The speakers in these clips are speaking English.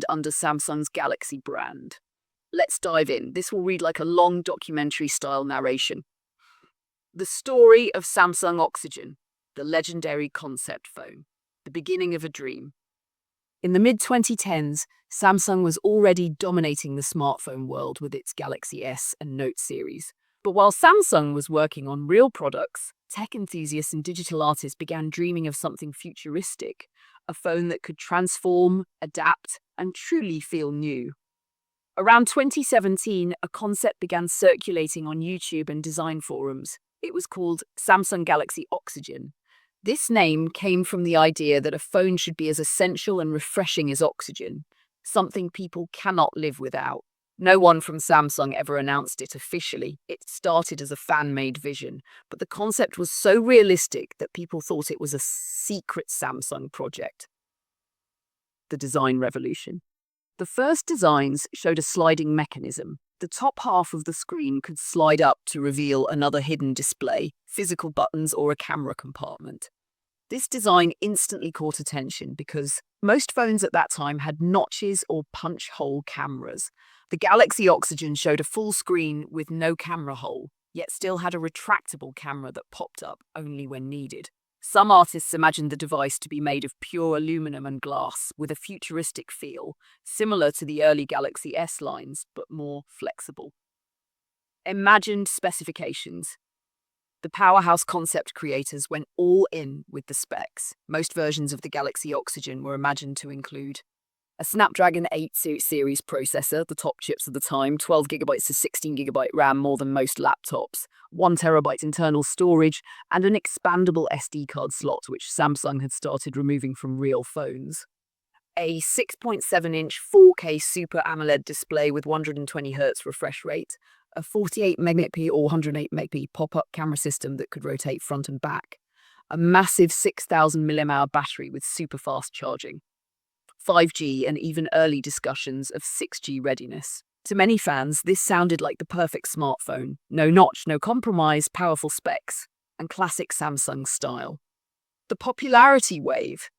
under Samsung's Galaxy brand. Let's dive in. This will read like a long documentary-style narration. The story of Samsung Oxygen, the legendary concept phone, the beginning of a dream. In the mid-2010s, Samsung was already dominating the smartphone world with its Galaxy S and Note series. But while Samsung was working on real products, tech enthusiasts and digital artists began dreaming of something futuristic, a phone that could transform, adapt, and truly feel new. Around 2017, a concept began circulating on YouTube and design forums. It was called Samsung Galaxy Oxygen. This name came from the idea that a phone should be as essential and refreshing as oxygen, something people cannot live without. No one from Samsung ever announced it officially. It started as a fan-made vision, but the concept was so realistic that people thought it was a secret Samsung project. The design revolution. The first designs showed a sliding mechanism. The top half of the screen could slide up to reveal another hidden display, physical buttons, or a camera compartment. This design instantly caught attention because most phones at that time had notches or punch-hole cameras. The Galaxy Oxygen showed a full screen with no camera hole, yet still had a retractable camera that popped up only when needed. Some artists imagined the device to be made of pure aluminum and glass, with a futuristic feel, similar to the early Galaxy S lines, but more flexible. Imagined specifications. The powerhouse concept creators went all in with the specs. Most versions of the Galaxy Oxygen were imagined to include a Snapdragon 8 series processor, the top chips of the time, 12GB to 16GB RAM, more than most laptops, 1TB internal storage, and an expandable SD card slot, which Samsung had started removing from real phones. A 6.7-inch 4K Super AMOLED display with 120Hz refresh rate, a 48MP or 108MP pop-up camera system that could rotate front and back, a massive 6,000 mAh battery with super fast charging, 5G, and even early discussions of 6G readiness. To many fans, this sounded like the perfect smartphone. No notch, no compromise, powerful specs, and classic Samsung style. The popularity wave.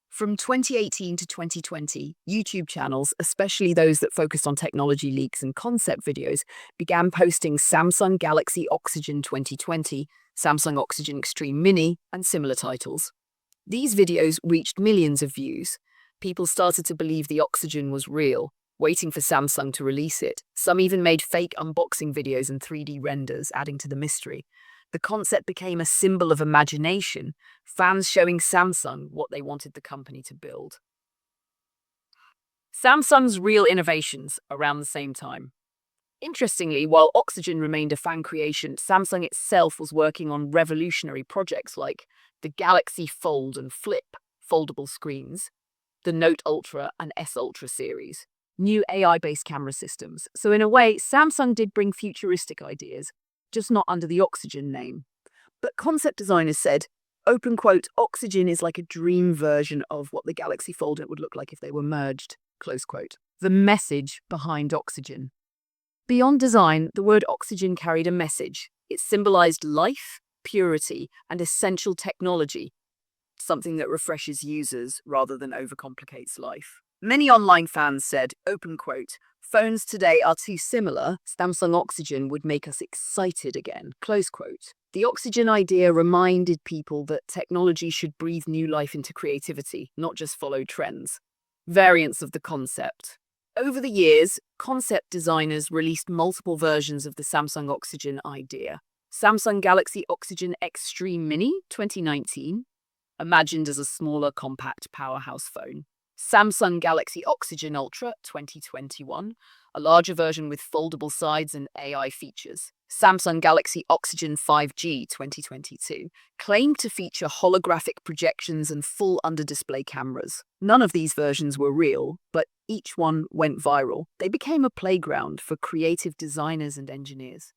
From 2018 to 2020, YouTube channels, especially those that focused on technology leaks and concept videos, began posting Samsung Galaxy Oxygen 2020, Samsung Oxygen Extreme Mini, and similar titles. These videos reached millions of views. People started to believe the Oxygen was real, waiting for Samsung to release it. Some even made fake unboxing videos and 3D renders, adding to the mystery. The concept became a symbol of imagination, fans showing Samsung what they wanted the company to build. Samsung's real innovations around the same time. Interestingly, while Oxygen remained a fan creation, Samsung itself was working on revolutionary projects like the Galaxy Fold and Flip foldable screens, the Note Ultra and S Ultra series, new AI-based camera systems. So in a way, Samsung did bring futuristic ideas, just not under the Oxygen name. But concept designers said, open quote, Oxygen is like a dream version of what the Galaxy Fold would look like if they were merged, close quote. The message behind Oxygen. Beyond design, the word oxygen carried a message. It symbolized life, purity, and essential technology, something that refreshes users rather than overcomplicates life. Many online fans said, open quote, phones today are too similar, Samsung Oxygen would make us excited again, close quote. The Oxygen idea reminded people that technology should breathe new life into creativity, not just follow trends. Variants of the concept. Over the years, concept designers released multiple versions of the Samsung Oxygen idea. Samsung Galaxy Oxygen Extreme Mini 2019, imagined as a smaller, compact powerhouse phone. Samsung Galaxy Oxygen Ultra 2021, a larger version with foldable sides and AI features. Samsung Galaxy Oxygen 5G 2022, claimed to feature holographic projections and full under-display cameras. None of these versions were real, but each one went viral. They became a playground for creative designers and engineers.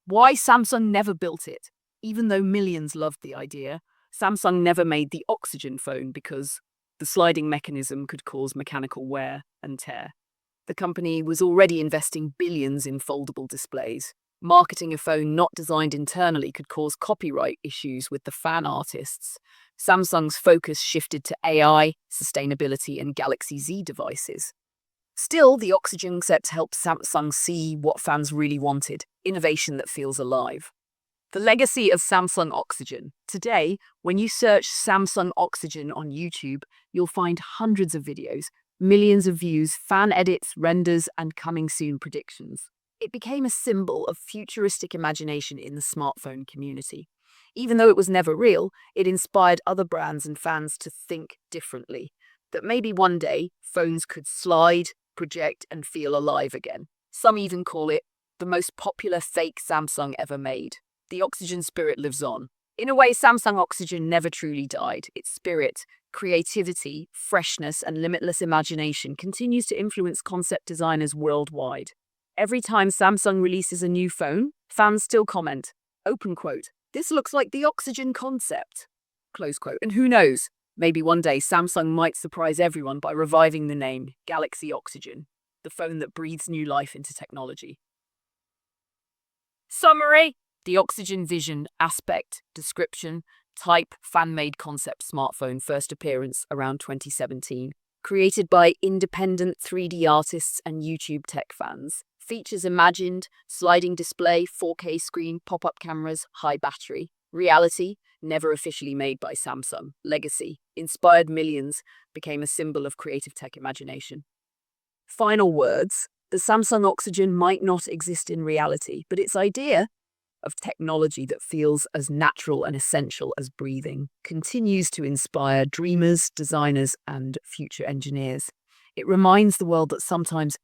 Why Samsung never built it? Even though millions loved the idea, Samsung never made the Oxygen phone because the sliding mechanism could cause mechanical wear and tear. The company was already investing billions in foldable displays. Marketing a phone not designed internally could cause copyright issues with the fan artists. Samsung's focus shifted to AI, sustainability, and Galaxy Z devices. Still, the Oxygen concept helped Samsung see what fans really wanted: innovation that feels alive. The legacy of Samsung Oxygen. Today, when you search Samsung Oxygen on YouTube, you'll find hundreds of videos, millions of views, fan edits, renders, and coming soon predictions. It became a symbol of futuristic imagination in the smartphone community. Even though it was never real, it inspired other brands and fans to think differently. That maybe one day, phones could slide, project, and feel alive again. Some even call it the most popular fake Samsung ever made. The Oxygen spirit lives on. In a way, Samsung Oxygen never truly died. Its spirit, creativity, freshness, and limitless imagination continues to influence concept designers worldwide. Every time Samsung releases a new phone, fans still comment, open quote, "This looks like the Oxygen concept," close quote. And who knows, maybe one day Samsung might surprise everyone by reviving the name Galaxy Oxygen, the phone that breathes new life into technology. Summary: the Oxygen vision, aspect, description, type, fan-made concept smartphone first appearance around 2017. Created by independent 3D artists and YouTube tech fans. Features imagined, sliding display, 4K screen, pop-up cameras, high battery. Reality, never officially made by Samsung. Legacy, inspired millions, became a symbol of creative tech imagination. Final words: the Samsung Oxygen might not exist in reality, but its idea of technology that feels as natural and essential as breathing continues to inspire dreamers, designers, and future engineers. It reminds the world that sometimes